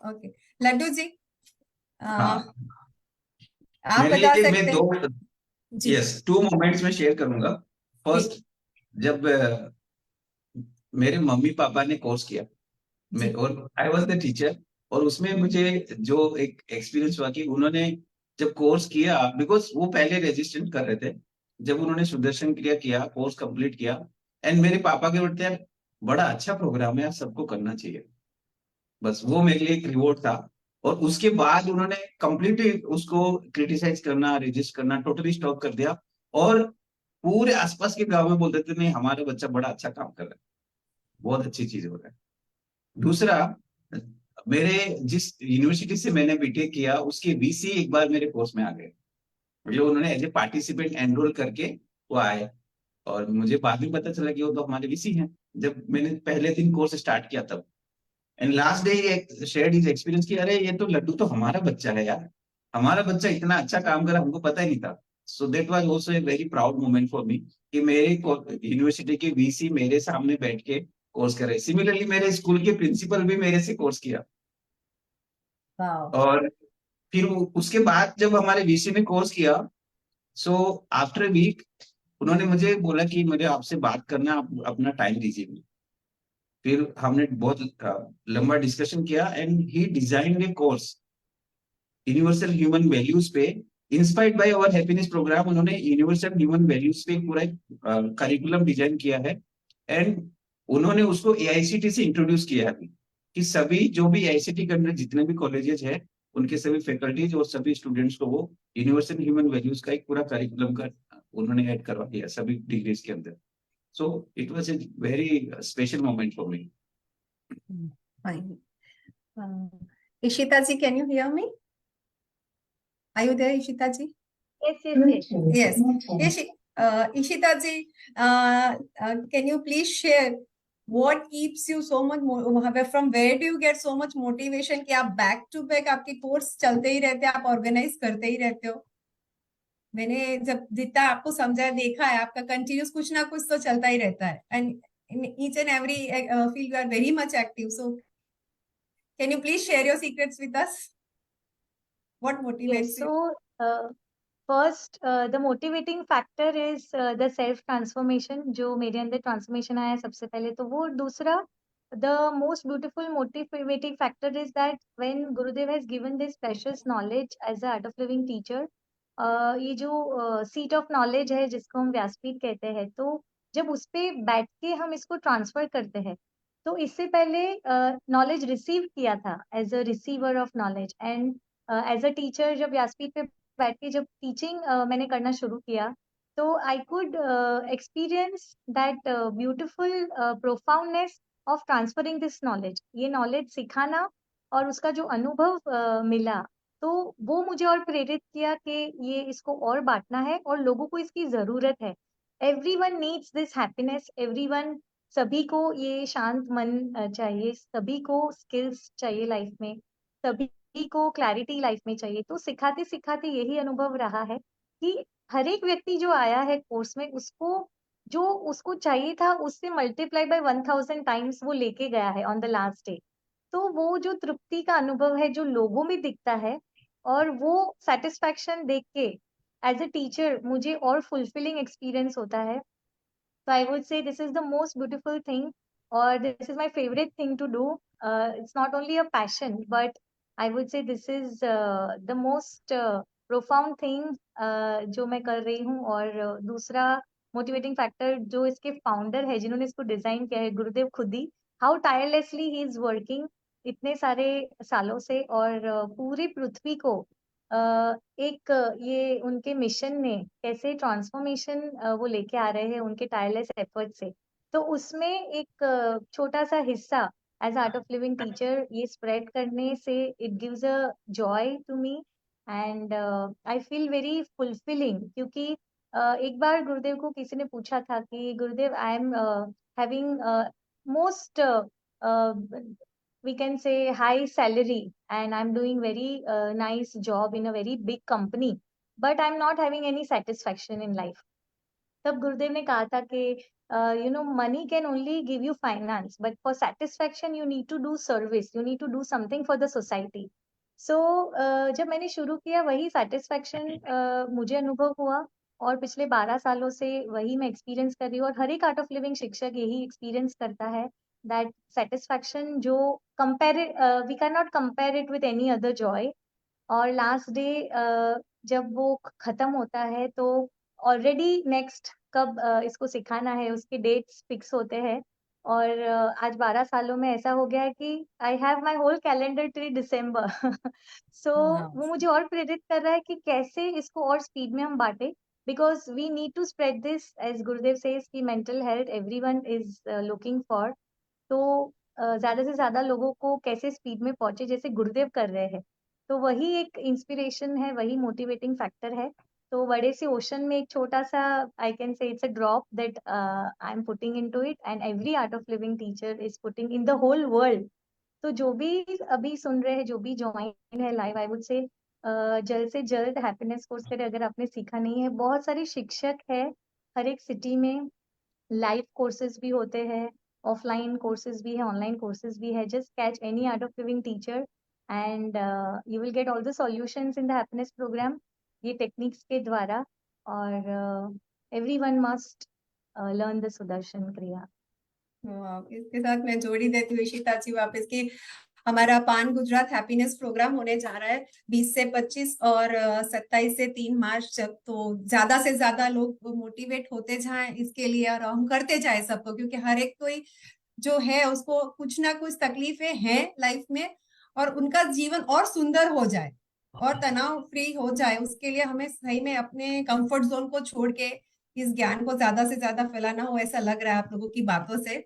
Okay. Laddu जी, हाँ, आप मेरे बता लिए सकते मैं हैं? दो, जी, यस, 2 मोमेंट्स में शेयर करूंगा। फर्स्ट, जब मेरे मम्मी पापा ने कोर्स किया, जी, और आई वाज द टीचर, और उसमें मुझे जो एक एक्सपीरियंस हुआ कि उन्होंने जब कोर्स किया, बिकॉज वो पहले रेजिस्टेंट कर रहे थे, जब उन्होंने सुदर्शन क्रिया किया, कोर्स कंप्लीट किया, एंड मेरे पापा के बोलते हैं बड़ा अच्छा प्रोग्राम है यार, सबको करना चाहिए। बस वो मेरे लिए एक रिवॉर्ड था। और उसके बाद उन्होंने कंप्लीटली उसको क्रिटिसाइज करना, रजिस्ट करना टोटली स्टॉप कर दिया, और पूरे आसपास के गांव में बोलते थे नहीं हमारा बच्चा बड़ा अच्छा काम कर रहा है, बहुत अच्छी चीज हो रहा है। दूसरा, मेरे जिस यूनिवर्सिटी से मैंने बीटेक किया उसके वीसी एक बार मेरे कोर्स में आ गए, मतलब उन्होंने एज ए पार्टिसिपेंट एनरोल करके वो आए, और मुझे बाद में पता चला कि वो तो हमारे वीसी हैं, जब मैंने पहले दिन कोर्स स्टार्ट किया तब। And last day shared his experience कि अरे ये तो लड्डू तो हमारा बच्चा है यार, हमारा बच्चा इतना अच्छा काम करा, हमको पता ही नहीं था. So that was also a very proud moment for me कि मेरे यूनिवर्सिटी के वीसी मेरे सामने बैठ के कोर्स कर रहे. सिमिलरली मेरे स्कूल के प्रिंसिपल भी मेरे से कोर्स किया. वाओ. और फिर उसके बाद जब हमारे वीसी ने कोर्स किया, सो आफ्टर वीक उन्होंने मुझे बोला कि मुझे आपसे बात करना, आप अपना टाइम दीजिए मुझे. फिर हमने बहुत लंबा डिस्कशन किया and he designed a course universal human values पे, inspired by our happiness programme. उन्होंने यूनिवर्सल ह्यूमन वैल्यूज पे पूरा करिकुलम डिजाइन किया है. एंड उन्होंने उसको एआईसीटी से इंट्रोड्यूस किया है कि सभी जो भी एआईसीटी के अंदर जितने भी कॉलेजेस है, उनके सभी फैकल्टीज और सभी स्टूडेंट्स को वो यूनिवर्सल ह्यूमन वैल्यूज का एक पूरा करिकुलम का उन्होंने ऐड करवा दिया सभी डिग्रीज के अंदर. So it was a very special moment for me. Fine. Ishita ji, can you hear me? Are you there, Ishita ji? Yes. Yes. Ishita ji, can you please share what keeps you so much from where do you get so much motivation कि आप back to back आपके कोर्स चलते ही रहते हैं, आप ऑर्गेनाइज करते ही रहते हो? मैंने जब जितना आपको समझा देखा है, आपका कंटिन्यूस कुछ ना कुछ तो चलता ही रहता है. And in each and every field you are very much active. So can you please share your secrets with us? What motivates Yes, you? so first the motivating factor is the self transformation. जो मेरे अंदर ट्रांसफॉर्मेशन आया सबसे पहले तो वो. दूसरा, the most beautiful motivating factor is that when Gurudev has given this precious knowledge as a art of living teacher, ये जो सीट ऑफ नॉलेज है जिसको हम व्यासपीठ कहते हैं, तो जब उस पे बैठ के हम इसको ट्रांसफर करते हैं, तो इससे पहले नॉलेज रिसीव किया था as a receiver of knowledge, and as a teacher जब व्यासपीठ पे बैठ के जब टीचिंग मैंने करना शुरू किया, तो I could experience that beautiful profoundness of transferring this knowledge. ये नॉलेज सिखाना और उसका जो अनुभव मिला, तो वो मुझे और प्रेरित किया कि ये इसको और बांटना है और लोगों को इसकी जरूरत है. Everyone needs this happiness. Everyone, सभी को ये शांत मन चाहिए, सभी को स्किल्स चाहिए लाइफ में, सभी को क्लैरिटी लाइफ में चाहिए. तो सिखाते सिखाते यही अनुभव रहा है कि हर एक व्यक्ति जो आया है कोर्स में, उसको जो उसको चाहिए था उससे मल्टीप्लाई बाय 1000 टाइम्स वो लेके गया है ऑन द लास्ट डे. तो वो जो तृप्ति का अनुभव है जो लोगों में दिखता है, और वो सेटिस्फैक्शन देख के एज अ टीचर मुझे और फुलफिलिंग एक्सपीरियंस होता है. So I would say this is the most beautiful thing, or this is my favorite thing to do. It's not only a passion, but I would say this is the most profound thing जो मैं कर रही हूँ. और दूसरा मोटिवेटिंग फैक्टर जो इसके फाउंडर है, जिन्होंने इसको डिजाइन किया है, गुरुदेव खुद ही, how tirelessly he is working इतने सारे सालों से, और पूरी पृथ्वी को एक ये उनके मिशन ने कैसे ट्रांसफॉर्मेशन वो लेके आ रहे हैं उनके टायरलेस एफर्ट से. तो उसमें एक छोटा सा हिस्सा as Art of Living teacher ये स्प्रेड करने से it gives a joy to me, and I feel very fulfilling. क्योंकि एक बार गुरुदेव को किसी ने पूछा था कि गुरुदेव, I am having most we can say high salary, and I'm doing very nice job in a very big company, but I'm not having any satisfaction in life. तब गुरुदेव ने कहा था कि you know, money can only give you finance, but for satisfaction you need to do service, you need to do something for the society. So जब मैंने शुरू किया वही satisfaction मुझे अनुभव हुआ, और पिछले 12 सालों से वही मैं एक्सपीरियंस कर रही हूँ. और हर एक आर्ट ऑफ लिविंग शिक्षक यही एक्सपीरियंस करता है, दैट सेटिस्फैक्शन जो compare, we can not compare it with any other joy. और लास्ट डे जब वो खत्म होता है, तो ऑलरेडी नेक्स्ट कब इसको सिखाना है उसके डेट्स फिक्स होते हैं. और आज 12 सालों में ऐसा हो गया है कि I have my whole calendar till December. So वो मुझे और प्रेरित कर रहा है कि कैसे इसको और स्पीड में हम बांटे, because we need to spread this as Gurudev says कि mental health everyone is looking for. तो ज्यादा से ज्यादा लोगों को कैसे स्पीड में पहुंचे जैसे गुरुदेव कर रहे हैं, तो वही एक इंस्पिरेशन है, वही मोटिवेटिंग फैक्टर है. तो बड़े से ओशन में एक छोटा सा, I can say it's a drop that I am putting into it, and every Art of Living teacher is putting in the whole world. तो जो भी अभी सुन रहे हैं, जो भी ज्वाइन है लाइव, आई वुड से जल्द से जल्द हैप्पीनेस कोर्स करें अगर आपने सीखा नहीं है। बहुत सारे शिक्षक है हर एक सिटी में, लाइव कोर्सेज भी होते हैं, ऑफलाइन कोर्सेज भी है, ऑनलाइन कोर्सेज भी है। Just catch any Art of Living teacher and you will get all the solutions in the happiness program, ये टेक्निक्स के द्वारा। और everyone must learn the Sudarshan Kriya. इसके साथ मैं जोड़ी देती हूँ इशिता जी वापस की, हमारा पान गुजरात हैप्पीनेस प्रोग्राम होने जा रहा है 20 से 25 और 27 से 3 मार्च तक। तो ज्यादा से ज्यादा लोग मोटिवेट होते जाएं इसके लिए, और हम करते जाए सबको, क्योंकि हर एक कोई जो है उसको कुछ ना कुछ तकलीफें हैं लाइफ में, और उनका जीवन और सुंदर हो जाए और तनाव फ्री हो जाए, उसके लिए हमें सही में अपने कंफर्ट जोन को छोड़ के इस ज्ञान को ज्यादा से ज्यादा फैलाना हो, ऐसा लग रहा है आप लोगों की बातों से।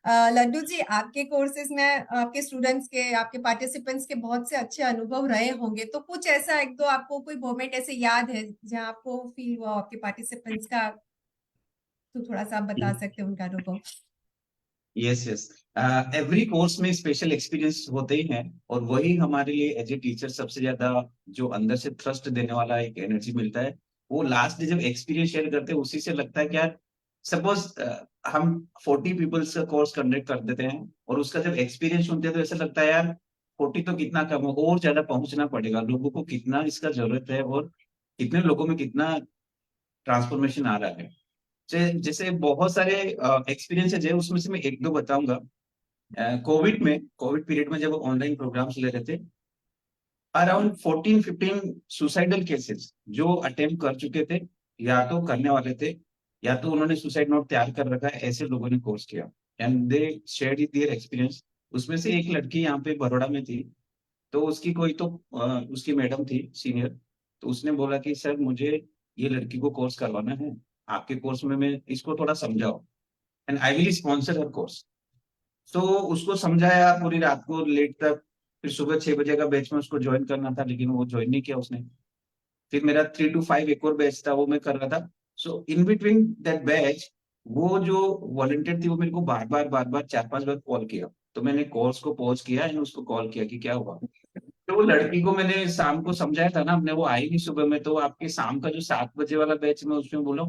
लड्डू जी, आपके कोर्सेज में आपके स्टूडेंट्स के, आपके पार्टिसिपेंट्स के बहुत से अच्छे अनुभव रहे होंगे, तो कुछ ऐसा एक दो आपको कोई मोमेंट ऐसे याद है जहाँ आपको फील हुआ आपके पार्टिसिपेंट्स का, तो थोड़ा सा आप बता सकते हैं उनका अनुभव। यस यस, एवरी कोर्स में स्पेशल एक्सपीरियंस होते ही हैं, और वही हमारे लिए एज ए टीचर सबसे ज्यादा जो अंदर से थ्रस्ट देने वाला एक एनर्जी मिलता है। वो लास्ट डे जब एक्सपीरियंस शेयर करते हैं, उसी से लगता है कि यार सपोज हम 40 पीपल्स का कोर्स कंडक्ट कर देते हैं, और उसका जब एक्सपीरियंस सुनते हैं तो ऐसा लगता है यार 40 तो कितना कम है, और ज्यादा पहुंचना पड़ेगा, लोगों को कितना इसका जरूरत है, और कितने लोगों में कितना ट्रांसफॉर्मेशन आ रहा है। जैसे बहुत सारे एक्सपीरियंसेस है, उसमें से मैं एक दो बताऊंगा। कोविड पीरियड में जब ऑनलाइन प्रोग्राम्स ले रहे थे, अराउंड 14-15 सुसाइडल केसेस जो अटेम्प्ट कर चुके थे, या तो करने वाले थे, या तो उन्होंने सुसाइड नोट तैयार कर रखा है, ऐसे लोगों ने कोर्स किया and they shared their experience. उसमें से एक लड़की यहाँ पे बड़ौदा में थी, तो उसकी कोई तो उसकी मैडम थी सीनियर, तो उसने बोला कि सर मुझे ये लड़की को कोर्स करवाना है, आपके कोर्स में मैं इसको थोड़ा समझाओ and I will sponsor her course. तो उसको समझाया पूरी रात को लेट तक, फिर सुबह 6 बजे का बैच में उसको ज्वाइन करना था, लेकिन वो ज्वाइन नहीं किया उसने। फिर मेरा 3 to 5 एक और बैच था, वो मैं कर रहा था। सो इन बिटवीन दैट बैच, वो जो वॉलंटियर थी वो मेरे को बार बार 4-5 बार कॉल किया, तो मैंने कोर्स को पॉज किया एंड उसको कॉल किया कि क्या हुआ। तो वो लड़की को मैंने शाम को समझाया था ना हमने, वो आई नहीं सुबह में, तो आपके शाम का जो 7 बजे वाला बैच में उसमें बोला,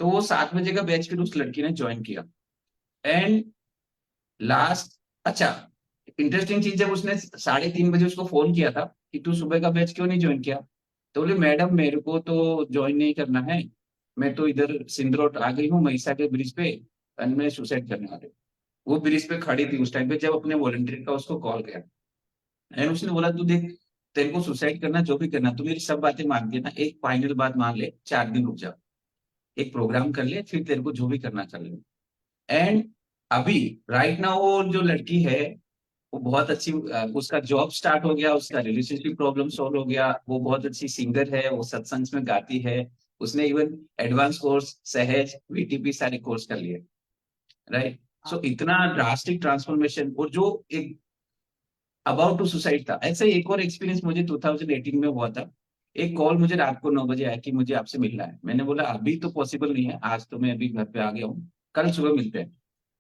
तो वो 7 बजे का बैच फिर उस लड़की ने ज्वाइन किया। एंड लास्ट, अच्छा इंटरेस्टिंग चीज, जब उसने 3:30 बजे उसको फोन किया था कि तू सुबह का बैच क्यों नहीं ज्वाइन किया, तो बोले मैडम मेरे को तो ज्वाइन नहीं करना है, मैं तो इधर सिंदरोट आ गई हूँ महिसा के ब्रिज पे, एंड मैं सुसाइड करने वाली हूँ। वो ब्रिज पे खड़ी थी उस टाइम पे जब अपने वॉलंटियर का उसको कॉल किया, एंड उसने बोला तू देख, तेरे को सुसाइड करना जो भी करना, तू मेरी सब बातें मान के ना एक फाइनल बात मान ले, 4 दिन रुक जा, एक प्रोग्राम कर ले, फिर तेरे को जो भी करना कर ले। एंड अभी राइट नाउ वो जो लड़की है वो बहुत अच्छी, उसका जॉब स्टार्ट हो गया, उसका रिलेशनशिप प्रॉब्लम सॉल्व हो गया, वो बहुत अच्छी सिंगर है, वो सत्संग में गाती है, उसने इवन एडवांस कोर्स सहज वीटीपी सारे कोर्स कर लिए, राइट। सो इतना ड्रास्टिक ट्रांसफॉर्मेशन, और जो एक अबाउट टू सुसाइड था, ऐसा ही एक और एक्सपीरियंस मुझे 2018 में हुआ था। एक कॉल मुझे रात को 9 बजे आया कि मुझे आपसे मिलना है, मैंने बोला अभी तो पॉसिबल नहीं है, आज तो मैं अभी घर पे आ गया हूँ, कल सुबह मिलते हैं।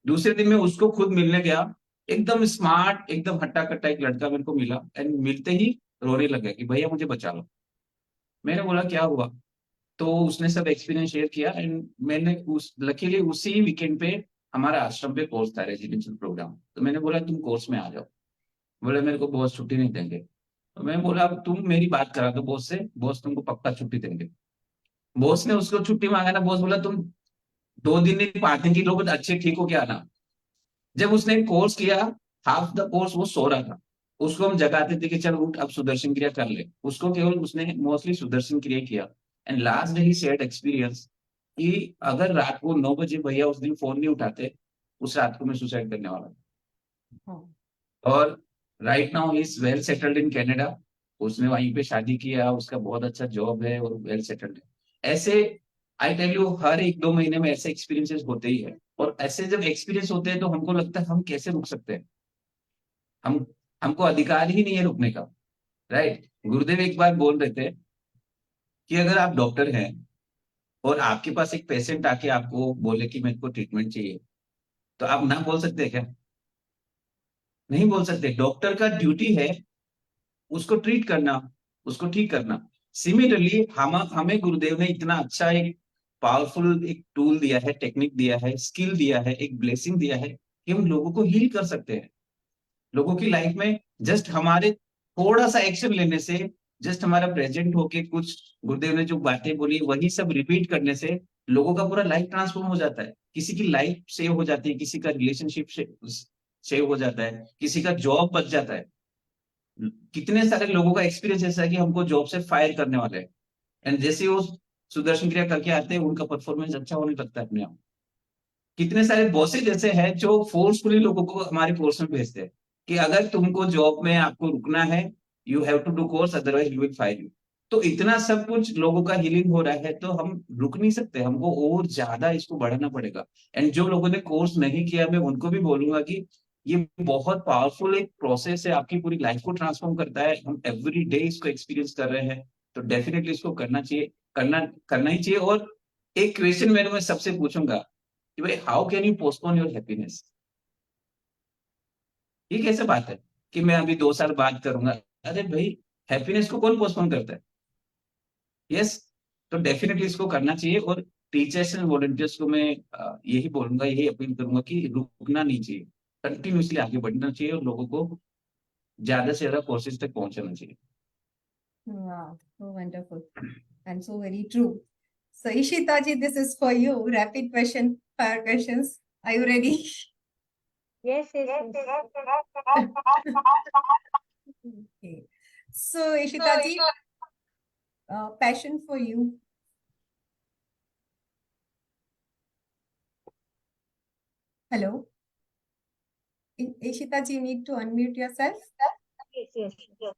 दूसरे दिन मैं उसको खुद मिलने गया, एकदम स्मार्ट एकदम हट्टा कट्टा एक लड़का मेरे को मिला, एंड मिलते ही रोने लग गया कि भैया मुझे बचा लो। मैंने बोला क्या हुआ, तो उसने सब एक्सपीरियंस शेयर किया, एंड मैंने उस लकीली उसी वीकेंड पे हमारा आश्रम पे कोर्स था, रेजिडेंशियल प्रोग्राम, तो मैंने बोला तुम कोर्स में आ जाओ। बोले मेरे को बॉस छुट्टी नहीं देंगे, तो मैं बोला अब तुम मेरी बात करा दो बॉस से, बॉस तुमको पक्का छुट्टी देंगे। बॉस ने उसको छुट्टी मांगा ना, बॉस बोला तुम 2 दिन नहीं 5 दिन की लोग अच्छे ठीक हो क्या आना। जब उसने कोर्स किया, हाफ द कोर्स वो सो रहा था, उसको हम जगाते थे कि चल उठ अब सुदर्शन क्रिया कर ले, उसको केवल उसने मोस्टली सुदर्शन क्रिया किया। And last day he shared experience कि अगर रात को 9 बजे भैया उस दिन फोन नहीं उठाते, उस रात को मैं सुसाइड करने वाला था। और right now he is well settled in Canada, उसने वहीं पे शादी किया, उसका बहुत अच्छा जॉब है और वेल सेटल्ड है। ऐसे आई टेल यू हर 1-2 महीने में ऐसे एक्सपीरियंसेस होते ही है, और ऐसे जब एक्सपीरियंस होते हैं तो हमको लगता है हम कैसे रुक सकते हैं, हम हमको अधिकार ही नहीं है रुकने का, राइट। गुरुदेव एक बार बोल रहे थे कि अगर आप डॉक्टर हैं और आपके पास एक पेशेंट आके आपको बोले कि मेरे को ट्रीटमेंट चाहिए, तो आप ना बोल सकते हैं क्या? नहीं बोल सकते। डॉक्टर का ड्यूटी है उसको ट्रीट करना, उसको ठीक करना। सिमिलरली हमें गुरुदेव ने इतना अच्छा एक पावरफुल एक टूल दिया है, टेक्निक दिया है, स्किल दिया है, एक ब्लेसिंग दिया है कि हम लोगों को हील कर सकते हैं। लोगों की लाइफ में जस्ट हमारे थोड़ा सा एक्शन लेने से, जस्ट हमारा प्रेजेंट होके कुछ गुरुदेव ने जो बातें बोली वही सब रिपीट करने से लोगों का पूरा लाइफ ट्रांसफॉर्म हो जाता है। किसी की लाइफ सेव हो जाती है, किसी का रिलेशनशिप सेव हो जाता है, किसी का जॉब बच जाता है। कितने सारे लोगों का एक्सपीरियंस ऐसा है कि हमको जॉब से फायर करने वाले हैं, एंड जैसे ही वो सुदर्शन क्रिया करके आते हैं उनका परफॉर्मेंस अच्छा होने लगता है अपने आप। कितने सारे बॉसेज ऐसे हैं जो फोर्सफुली लोगों को हमारे कोर्स में भेजते हैं कि अगर तुमको जॉब में आपको रुकना है, you have to do course, otherwise we will fire you. तो इतना सब कुछ लोगों का हीलिंग हो रहा है तो हम रुक नहीं सकते, हमको और ज्यादा इसको बढ़ाना पड़ेगा। एंड जो लोगों ने कोर्स नहीं किया मैं उनको भी बोलूंगा कि ये बहुत पावरफुल एक प्रोसेस है, आपकी पूरी लाइफ को ट्रांसफॉर्म करता है। हम एवरी डे इसको एक्सपीरियंस कर रहे हैं, तो डेफिनेटली इसको करना चाहिए, करना ही चाहिए। और एक क्वेश्चन मैं सबसे पूछूंगा कि भाई how can you postpone your happiness? ये कैसे बात है कि मैं अभी 2 साल बाद करूंगा? अरे भाई, हैप्पीनेस को कौन पोस्टपोन करता है? यस। तो डेफिनेटली इसको करना चाहिए। और टीचर्स एंड वॉलंटियर्स को मैं यही बोलूंगा, यही अपील करूंगा कि रुकना नहीं चाहिए, कंटिन्यूसली आगे बढ़ना चाहिए और लोगों को ज्यादा से ज्यादा कोर्सेज तक पहुंचाना चाहिए। Wow, so wonderful and so very true. So Ishita ji, this is for you. Rapid question, fire questions. Are you ready? Yes, yes, yes. Okay. So Ishita ji, passion for you. Hello. Ishita ji, you need to unmute yourself. Yes, yes, yes.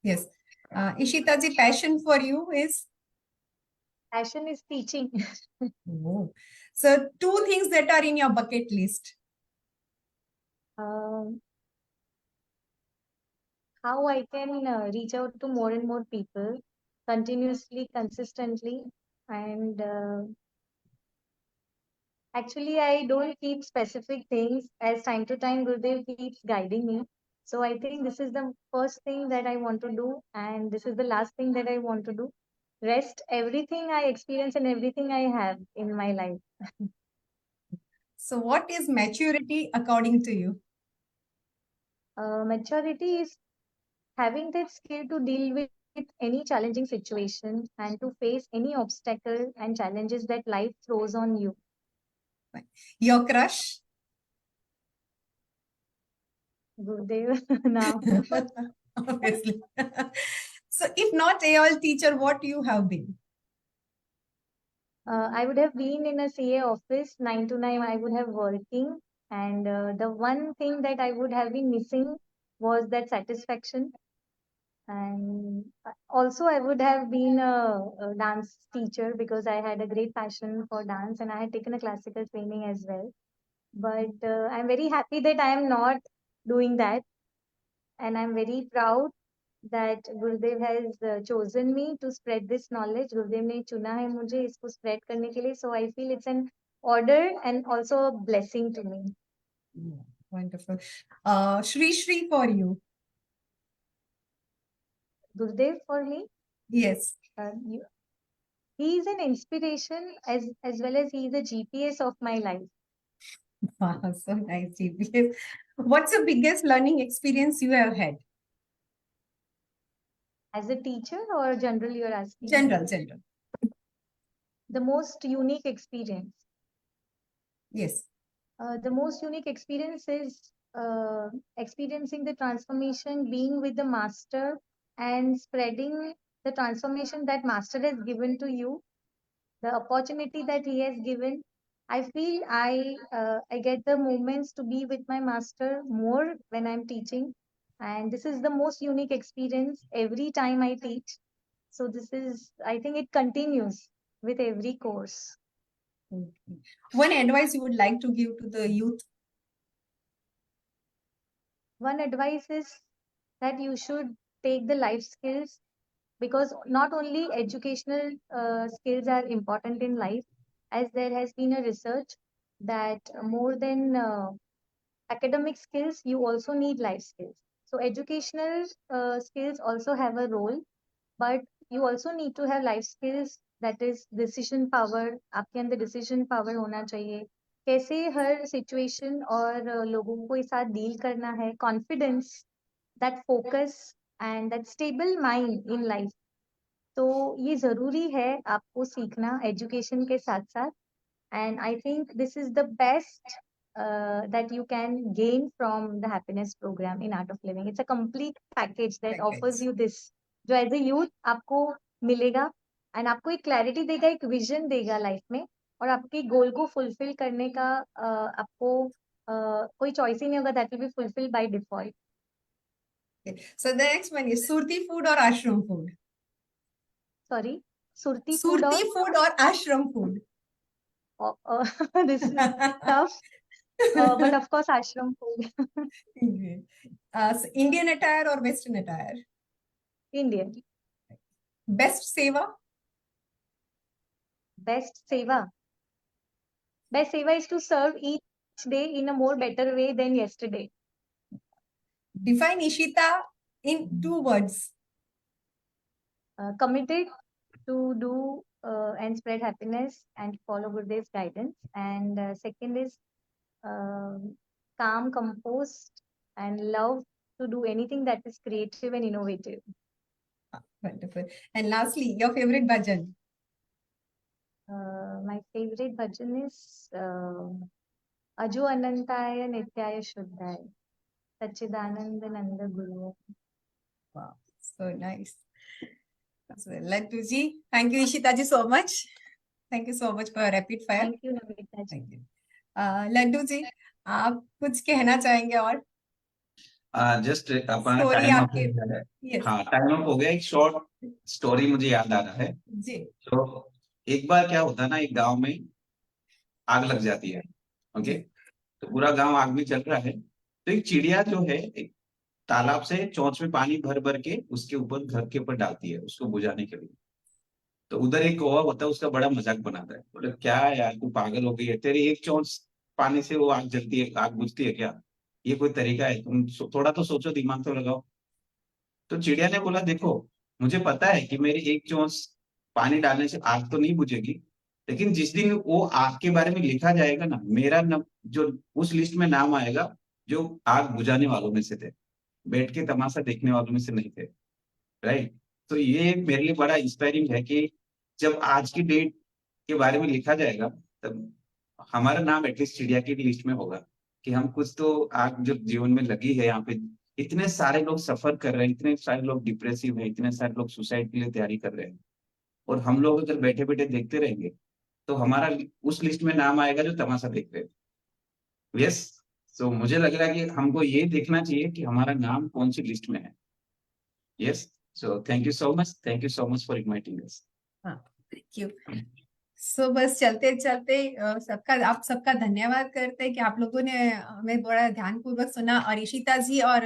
Yes. Ishita ji, passion for you is? Passion is teaching. Oh. So 2 things that are in your bucket list. Um, how I can reach out to more and more people continuously, consistently, and actually, I don't keep specific things. As time to time, Gurudev keeps guiding me. So I think this is the first thing that I want to do, and this is the last thing that I want to do. Rest, everything I experience and everything I have in my life. So what is maturity according to you? Maturity is having that skill to deal with any challenging situation and to face any obstacle and challenges that life throws on you. Your crush? Gurudev, now. Obviously. So if not AL teacher, what you have been? I would have been in a CA office 9 to 9. I would have working, and the one thing that I would have been missing was that satisfaction. And also, I would have been a dance teacher because I had a great passion for dance, and I had taken a classical training as well. But I'm very happy that I am not doing that, and I'm very proud that Gurudev has chosen me to spread this knowledge. Gurudev ने चुना है मुझे इसको spread करने के लिए. So I feel it's an order and also a blessing to me. Wonderful. Shri Shri for you. Gurudev for me, Yes. you, he is an inspiration as well as he is a GPS of my life. Wow, so nice, GPS. What's the biggest learning experience you have had? As a teacher or general you're asking? General. The most unique experience. Yes. The most unique experience is experiencing the transformation, being with the master, and spreading the transformation that master has given to you, the opportunity that he has given. I feel I get the moments to be with my master more when I'm teaching, and this is the most unique experience every time I teach. So this is, I think, it continues with every course. Okay. One advice you would like to give to the youth? One advice is that you should take the life skills, because not only educational skills are important in life, as there has been a research that more than academic skills, you also need life skills. So educational skills also have a role, but you also need to have life skills, that is decision power. आपके अंदर decision power होना चाहिए, कैसे हर situation और लोगों को एक साथ deal करना है, confidence, that focus and that stable mind in life. तो ये जरूरी है आपको सीखना एजुकेशन के साथ साथ. And I think this is the best that you can gain from the happiness program in Art of Living. It's a complete package that offers you this, जो एज ए यूथ आपको मिलेगा, एंड आपको एक क्लैरिटी देगा, एक विजन देगा लाइफ में, और आपके गोल को फुलफिल करने का आपको कोई चॉइस ही नहीं होगा, that will be fulfil by default. So the next one is Surti food or ashram food? Sorry, Surti food Surti food or ashram food? और this is tough, but of course ashram food. Indian attire or Western attire? Indian. Best seva? Best seva. Best seva is to serve each day in a more better way than yesterday. Define Ishita in 2 words. Committed to do and spread happiness and follow Gurudev's guidance. And second is calm, composed, and love to do anything that is creative and innovative. Wonderful. And lastly, your favorite bhajan? My favorite bhajan is Aju Anantaya Nityaya Shuddhaya Sachidananda Nanda Guru. Wow, so nice. So, Laddu ji, thank you Ishita ji so much. Thank you so much for rapid fire. Thank you, Namita ji. Thank you. Laddu ji, आप कुछ कहना चाहेंगे और? जस्ट अपना Story टाइम अप आपके- हो गया है. Yes. हाँ, टाइम अप हो गया. एक शॉर्ट स्टोरी मुझे याद आ रहा है. जी. तो एक बार क्या होता है ना, एक गांव में आग लग जाती है. ओके, तो पूरा गांव आग में चल रहा है. तो एक चिड़िया जो है एक तालाब से चोंच में पानी भर भर के उसके ऊपर, घर के ऊपर डालती है उसको बुझाने के लिए. तो उधर एक कौवा होता है, उसका बड़ा मजाक बनाता है. बोले, क्या यार तू पागल हो गई है, तेरी एक चोंच पानी से वो आग जलती है, आग बुझती है क्या? ये कोई तरीका है? तुम थोड़ा तो सोचो, दिमाग तो लगाओ. तो चिड़िया ने बोला, देखो मुझे पता है कि मेरी एक चोंच पानी डालने से आग तो नहीं बुझेगी, लेकिन जिस दिन वो आग के बारे में लिखा जाएगा ना, मेरा जो उस लिस्ट में नाम आएगा जो आग बुझाने वालों में से थे, बैठ के तमाशा देखने वालों में से नहीं थे. राइट. तो ये मेरे लिए बड़ा इंस्पायरिंग है कि जब आज की डेट के बारे में लिखा जाएगा तब हमारा नाम एटलीस्ट चिड़िया की लिस्ट में होगा कि हम कुछ तो आग जो जीवन में लगी है. यहाँ पे इतने सारे लोग सफर कर रहे हैं, इतने सारे लोग डिप्रेसिव हैं, इतने सारे लोग सुसाइड के लिए तैयारी कर रहे हैं, और हम लोग अगर बैठे बैठे देखते रहेंगे तो हमारा उस लिस्ट में नाम आएगा जो तमाशा देख रहे हैं. यस. सो मुझे लग रहा है कि हमको ये देखना चाहिए कि हमारा नाम कौन सी लिस्ट में है. Yes. So thank you so much for inviting us. Thank you. So बस चलते चलते आप सबका धन्यवाद करते हैं कि आप लोगों ने हमें बड़ा ध्यानपूर्वक सुना. और इशिता जी और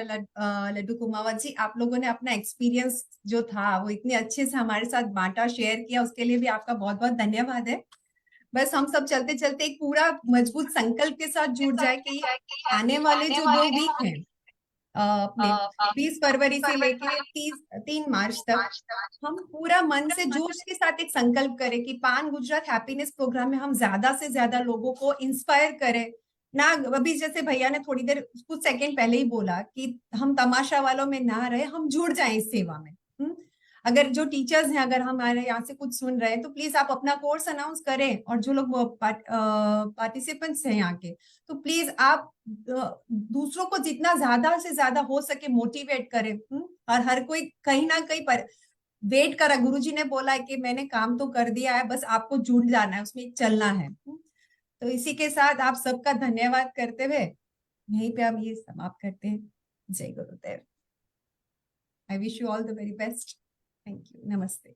लड्डू कुमावत जी, आप लोगों ने अपना एक्सपीरियंस जो था वो इतने अच्छे से हमारे साथ बांटा, शेयर किया, उसके लिए भी आपका बहुत बहुत धन्यवाद है. बस हम सब चलते चलते एक पूरा मजबूत संकल्प के साथ जुड़ जाए कि आने वाले जो 2 वीक हैं, अपने 20 फरवरी से लेके 3 मार्च तक, हम पूरा मन से जोश के साथ एक संकल्प करें कि पान गुजरात हैप्पीनेस प्रोग्राम में हम ज्यादा से ज्यादा लोगों को इंस्पायर करें ना. अभी जैसे भैया ने थोड़ी देर कुछ सेकंड पहले ही बोला कि हम तमाशा वालों में ना रहे, हम जुड़ जाएं इस सेवा में. अगर जो टीचर्स हैं, अगर हमारे यहाँ से कुछ सुन रहे हैं, तो प्लीज आप अपना कोर्स अनाउंस करें. और जो लोग पार्टिसिपेंट्स हैं यहाँ के, तो प्लीज आप दूसरों को जितना ज्यादा से ज्यादा हो सके मोटिवेट करें. और हर कोई कहीं ना कहीं पर वेट करा. गुरुजी ने बोला है कि मैंने काम तो कर दिया है, बस आपको जुड़ जाना है, उसमें चलना है. तो इसी के साथ आप सबका धन्यवाद करते हुए यहीं पे हम ये समाप्त करते हैं. जय गुरुदेव. I wish you all the very best. Thank you. नमस्ते.